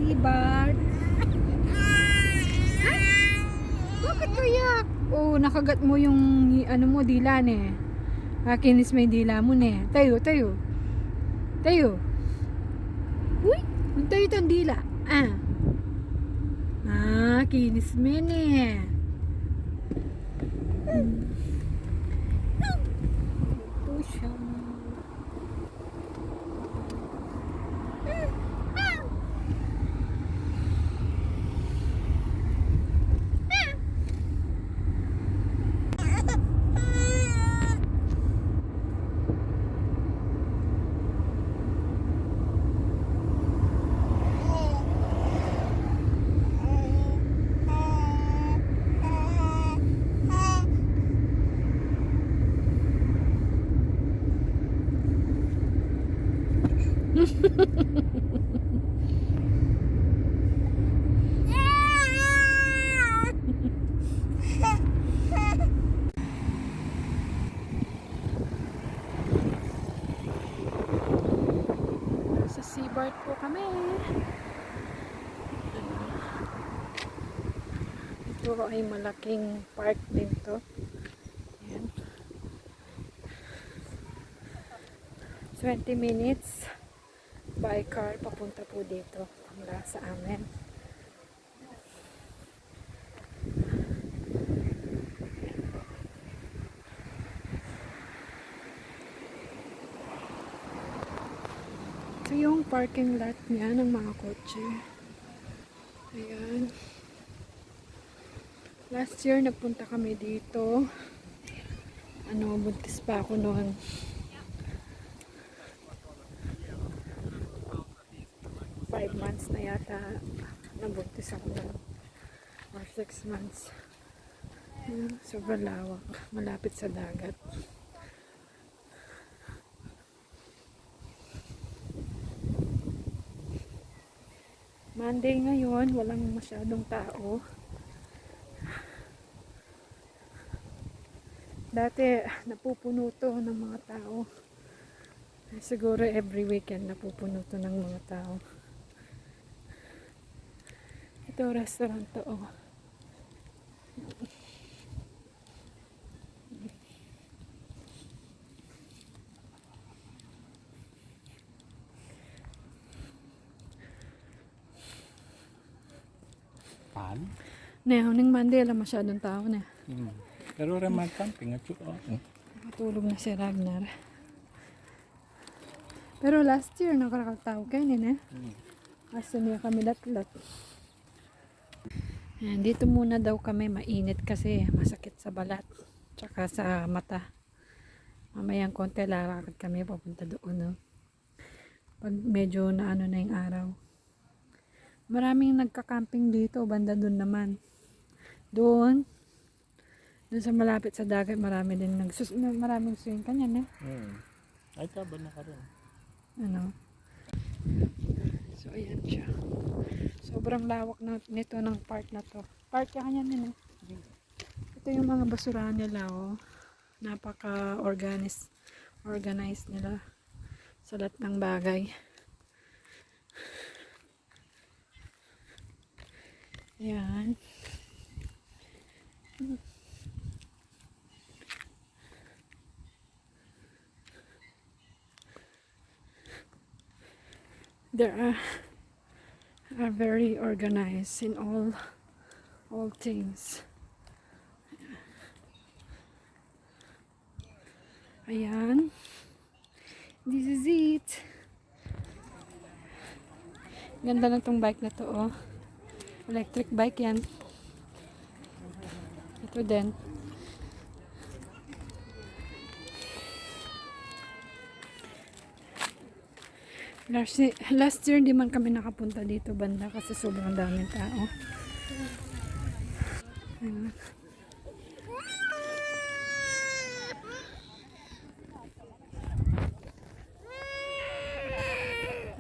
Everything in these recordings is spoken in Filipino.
Sibbarp. Ay! Bakit kayak? Oh, nakagat mo yung ano mo, dila ne. Kinis may dila mo ne. Tayo. Tayo. Uy, tayo itong dila. Kinis mo ne. Ito siya. Sa Sibbarp po kami. Ito ay malaking park din to. Ayan. 20 minutes by car papunta po dito mula sa amin. Ito yung parking lot niya ng mga kotse. Ayan. Last year nagpunta kami dito. Buntis pa ako noon. Months na yata nabuntis ako na, or 6 months. Sobrang lawak, malapit sa dagat. Monday ngayon, walang masyadong tao. Dati napupuno to ng mga tao. Siguro every weekend napupuno to ng mga tao. Ito restaurant to, oh. Pan? Ning Monday lang masyadong tao na. Pero ramad camping at Matulog na si Ragnar. Pero last year nakakataw kayo Asa niya kami latlat. Ayan, dito muna daw kami, mainit kasi masakit sa balat tsaka sa mata. Mamayang konti lalakad kami papunta doon, no? Pag medyo na na yung araw. Maraming nagka-camping dito, banda doon naman. Doon sa malapit sa dagat, marami din maraming swing kanya, ne? Ay, tabal na ka rin. So ayan siya. Sobrang lawak nito ng park na to. Park kanya nila. Ito yung mga basurahan nila, oh. Napaka-organized nila sa lahat ng bagay. Ayan. They are very organized in all things. Ayan. This is it. Ganda na tong bike na to, oh. Electric bike yan. Ito din. Last year hindi man kami nakapunta dito banda kasi sobrang daming tao. Ayan.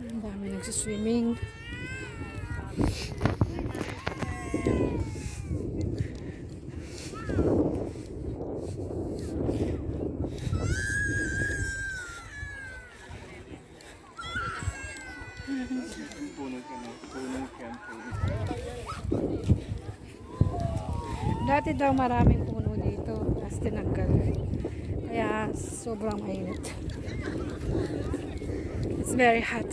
Ang dami nagsiswimming. Dati daw maraming puno dito, tapos tinanggal. Kaya sobrang mainit. It's very hot.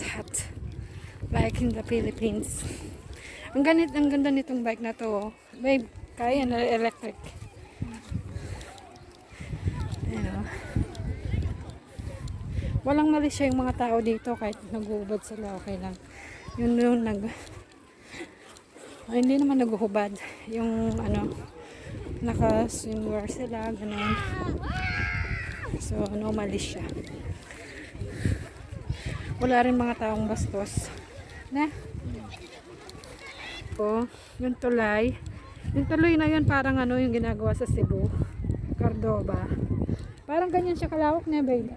Like in the Philippines. Ang ganda nitong bike na to. Babe, kaya na electric. Ayan, walang mali siya yung mga tao dito kahit nag-uubad sila, okay lang. Yun hindi naman nag-uubad. Yung naka-swimwear sila, ganun. So, normally siya. Wala rin mga taong bastos. Na? Yung tulay. Yung tuloy na yun parang yung ginagawa sa Cebu. Cordoba. Parang ganyan siya kalawak na, babe.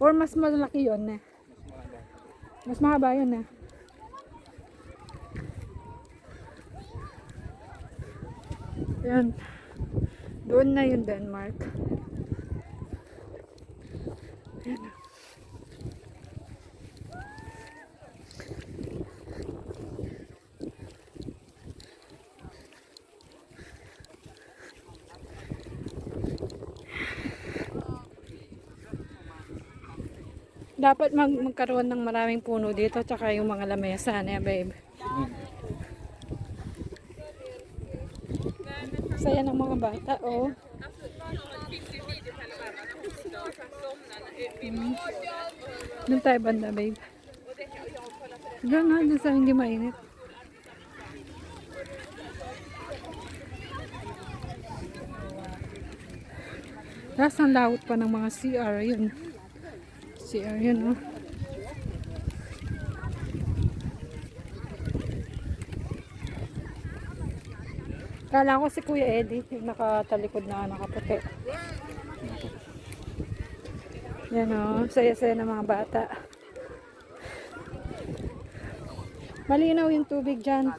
Or mas malaki yun na. Mas mahaba yun na. Yan. Doon na yung Denmark. Yan. Dapat magkaroon ng maraming puno dito tsaka yung mga lamesa na, babe. Saya ng mga bata, oh. Doon tayo banda, babe. Doon nga, doon sa hindi mainit. Tapos ang lawot pa ng mga CR, yun. CR yun, oh. Kala ko si Kuya Eddie, yung nakatalikod na nakaputi. Yan, oh, saya-saya ng mga bata. Malinaw yung tubig dyan.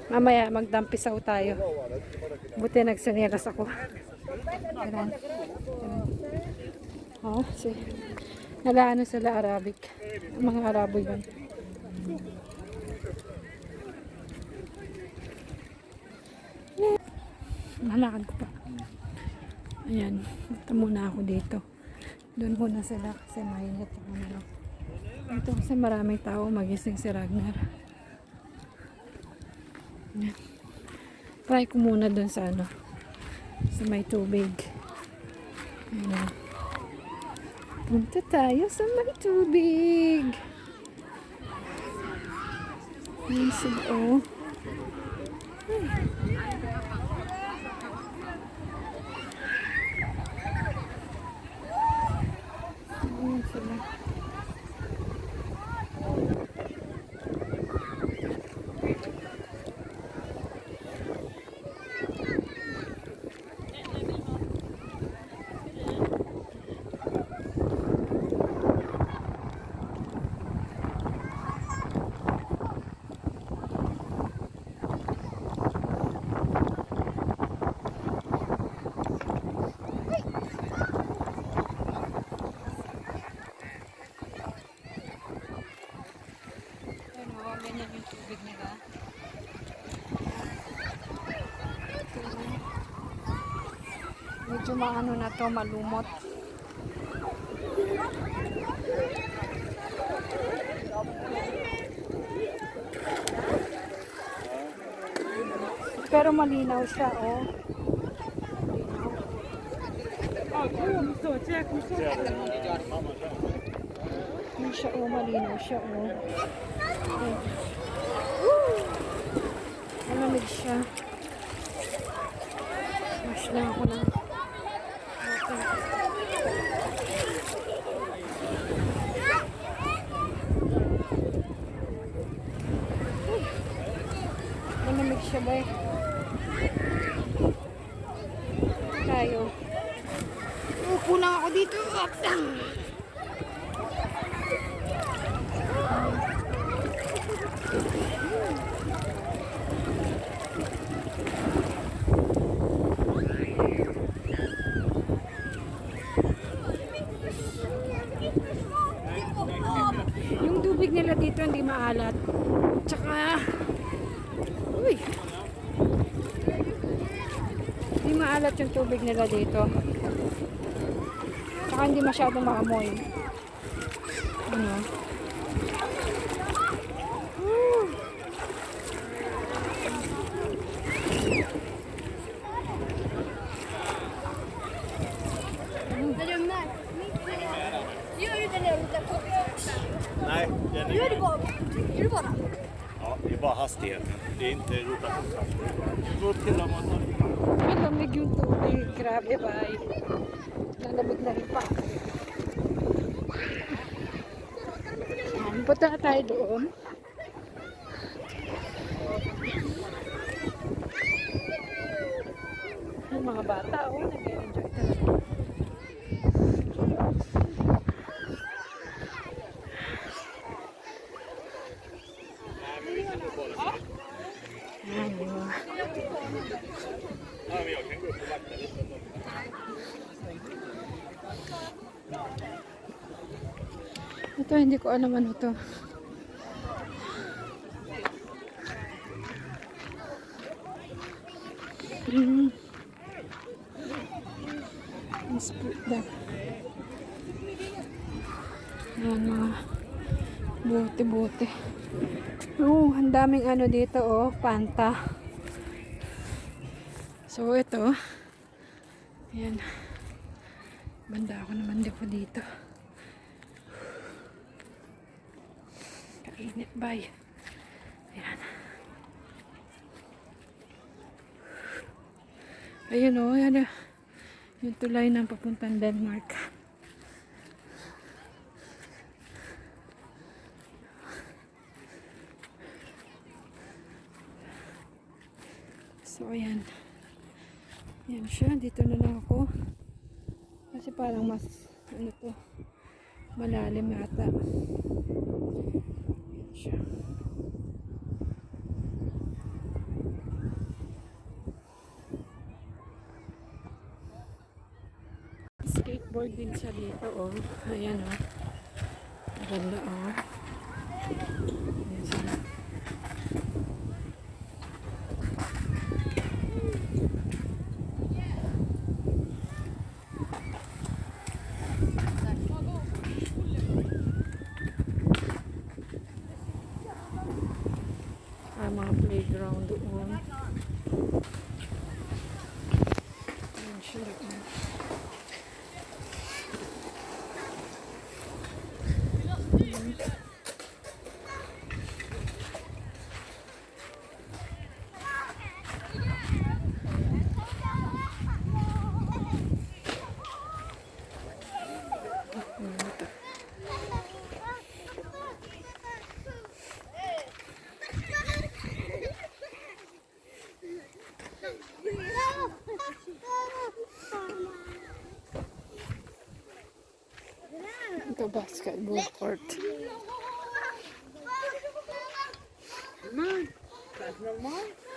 Mamaya magdampisaw tayo. Buti nagsanilas ako. Ganun. Oh, nag-ano sila Arabic. Mga Arabo yun. Nalakad ko pa. Ayan. Punta muna ako dito. Doon muna sila kasi mainit. Dito kasi maraming tao. Magising si Ragnar. Ayan. Try ko muna doon sa sa may tubig. Ayan. Punta tayo sa may tubig. Ayan sila, oh. Ayan sila. Ganyan yung tubig nila. Medyo maano na to, malumot. Pero malinaw siya, oh. Malinaw siya, oh, malinaw siya, oh. Malamig siya. Wash lang ako ng water. Malamig siya ba eh? Tayo. Upo lang ako dito. Yung tubig nila dito hindi maalat. Tsaka, uy, maalat yung tubig nila dito. Tsaka hindi masyadong maamoy. Ano? Nej, gör det bara. Gör det bara. Ja, det är bara hastigheten. Det är inte rotationshastigheten. Gå upp till dem och ta. Malamig yung tubig. Grabe ba? Lalamig na rin pa. Punta na tayo doon. Yung mga bata, nag-enjoy talaga. Ito, hindi ko alam ano to. Split that. Yan, mga buti-buti. Ang daming ano dito, panta. So, ito. Yan. Banda ako naman dito. Kainit, bye. Ayan. Ayun yan. Yung tulay ng papuntang Denmark. So, ayan. Ayan siya. Dito na lang ako. Kasi parang mas, malalim yata. Ayan siya. Skateboard din siya dito, Ayan, Ganda, Ayan siya. Mga playground doon. Ayan siya doon. Ito basketball court. That's normal.